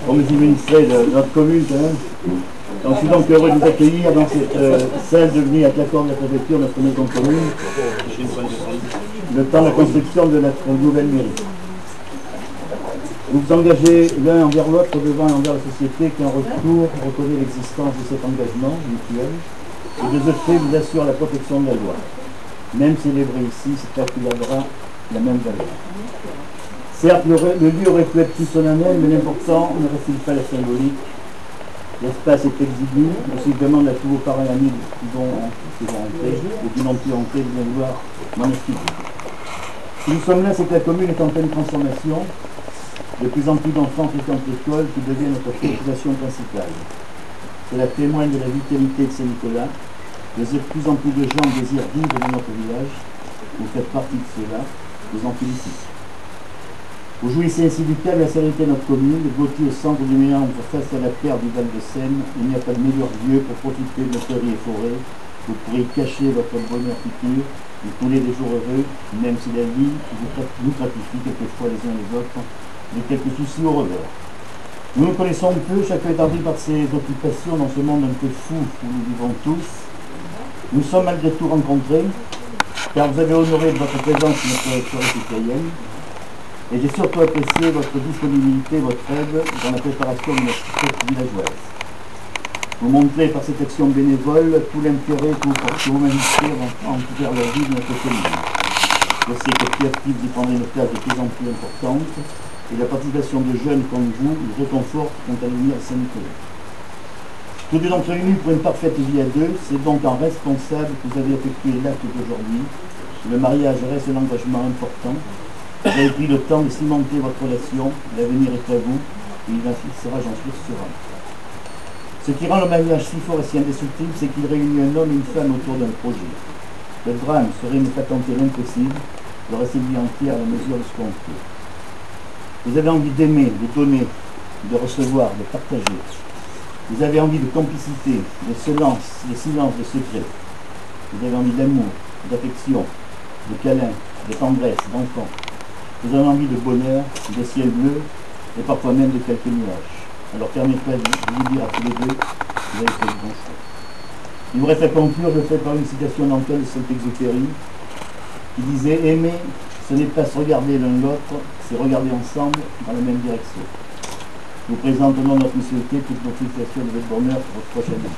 comme les administrés de notre commune quand même. Donc, je suis donc heureux de vous accueillir dans cette salle devenue avec l'accord de la préfecture, notre maison commune, le temps de la construction de notre nouvelle mairie. Vous vous engagez l'un envers l'autre devant et envers la société qui en retour reconnaît l'existence de cet engagement mutuel et de ce fait vous assure la protection de la loi. Même célébré ici, cet acte gardera la même valeur. Certes, le lieu aurait pu être plus solennel, mais l'important ne reste-t-il pas la symbolique. L'espace est exigu, aussi je demande à tous vos parents et amis qui vont entrer ou qui n'ont pu entrer de bien vouloir m'en expliquer. Si nous sommes là, c'est que la commune est en pleine transformation. De plus en plus d'enfants fréquentent l'école qui devient notre préoccupation principale. Cela témoigne de la vitalité de Saint-Nicolas. De plus en plus de gens désirent vivre dans notre village. Vous faites partie de cela. Je vous en félicite. Vous jouissez ainsi du calme et la sérénité de notre commune, de beauté au centre du méandre face à la terre du Val de Seine. Il n'y a pas de meilleur lieu pour profiter de nos prairies et forêts. Vous pourrez y cacher votre bonheur futur. Vous coulez des jours heureux, même si la vie vous gratifie quelquefois les uns les autres, de quelques soucis au revers. Nous nous connaissons peu, chacun est envahi par ses occupations dans ce monde un peu fou où nous vivons tous. Nous sommes malgré tout rencontrés, car vous avez honoré de votre présence notre soirée citoyenne. Et j'ai surtout apprécié votre disponibilité, votre aide dans la préparation de notre fête villageoise. Vous montrez par cette action bénévole tout l'intérêt que vous manifestez envers la vie de notre commune. Je sais que Pierre Active y prendra une place de plus en plus importante et la participation de jeunes comme vous nous réconforte quant à l'avenir de Saint-Nicolas. Tous deux donc réunis pour une parfaite vie à deux, c'est donc en responsable que vous avez effectué l'acte d'aujourd'hui. Le mariage reste un engagement important. Vous avez pris le temps de cimenter votre relation, l'avenir est à vous, et il sera, j'en suis serein. Ce qui rend le mariage si fort et si indestructible, c'est qu'il réunit un homme et une femme autour d'un projet. Le drame serait ne pas tenter l'impossible, de rester vie entière à la mesure de ce qu'on peut. Vous avez envie d'aimer, de donner, de recevoir, de partager. Vous avez envie de complicité, de silence, de secret. Vous avez envie d'amour, d'affection, de câlin, de tendresse, d'enfant. Vous avez envie de bonheur, de ciel bleu et parfois même de quelques nuages. Alors permettez-moi de vous dire à tous les deux, vous avez fait le bon choix. Il vous reste à conclure, je fais par une citation d'Antoine de Saint-Exupéry qui disait « Aimer, ce n'est pas se regarder l'un l'autre, c'est regarder ensemble dans la même direction. » Je vous présente au nom de notre municipalité toutes nos félicitations de votre bonheur pour votre prochaine année.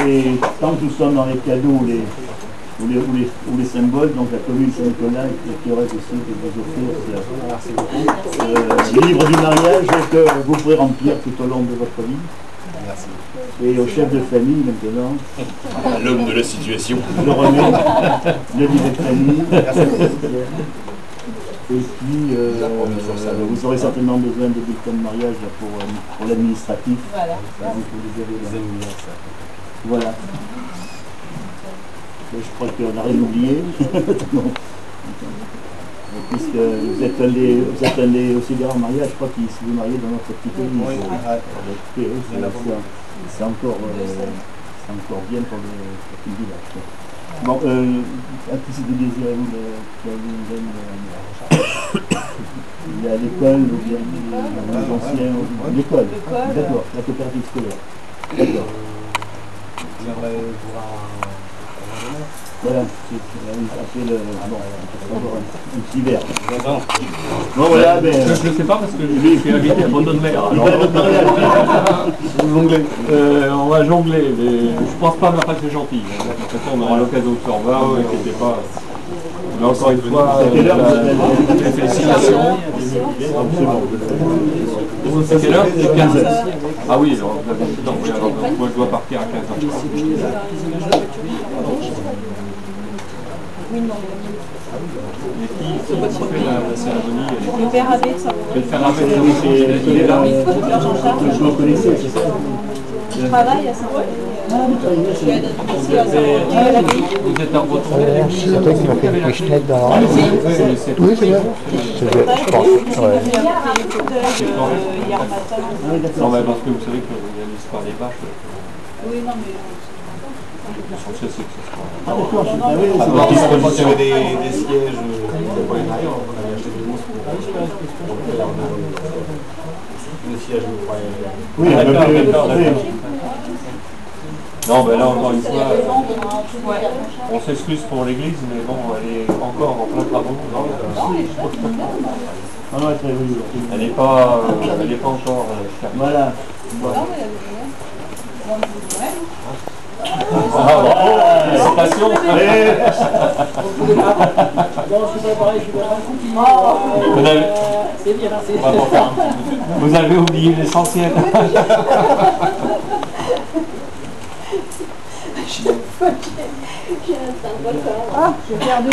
Et tant que nous sommes dans les cadeaux ou les symboles, donc la commune Saint-Nicolas est heureuse aussi de vous offrir ce livre du mariage que vous pourrez remplir tout au long de votre vie. Merci. Et au chef de famille maintenant, à l'homme de la situation, je remets le livre de famille. Et puis, vous aurez certainement besoin de bulletins de mariage là, pour l'administratif. Voilà. Voilà. Je crois qu'on n'a rien oublié. Puisque vous êtes allé aussi bien en mariage, je crois qu'il se vous mariez dans notre petite église. C'est encore bien pour le village. Bon, à qui c'est que désirez-vous il y a l'école ou bien les anciens. L'école. D'accord, la coopérative scolaire. D'accord. J'aimerais voir un voilà, après le. Un petit verre. Bon, voilà, mais. Je ne sais pas parce que je suis invité à Bonne-Mer. On va jongler, mais je pense pas ma c'est gentil. De toute façon, on aura l'occasion de se revoir, ne vous inquiétez pas. Mais encore une fois, félicitations. C'est quelle heure? C'est 15h. Ah oui, alors, moi je dois partir à 15h. Oui, non. Et qui fait la cérémonie? Le père Abbé de Saint-Maurice. Le père Abbé de Saint-Maurice, il est là. Je me connaissais, c'est ça? Je travaille à Saint-Maurice. Je suis ici à Saint-Maurice, à l'abbaye. Vous êtes en retour? C'est toi qui m'as fait une pichenette dans... Oui, c'est vrai. Je pense. Ouais. Hier matin. Non, mais parce que vous savez qu'il y a l'histoire des vaches. Oui, non, mais... L'essentiel, c'est que ça soit. Ah d'accord, je ah, oui, Ah, c'est bon, bon. il se Quand il y positionne. avait des sièges pour les arrières, on avait acheté des mousses pour là, on a le siège, je crois. Oui, on D'accord, avait- d'accord, oui. d'accord. Non, mais là, encore une fois, on s'excuse pour l'église, mais bon, elle est encore en plein travaux. Ah non, très joli. Elle n'est pas encore fermée. Voilà. Ah, bravo, félicitations. Vous avez- on va pas faire un petit peu. Vous avez oublié l'essentiel. J'ai perdu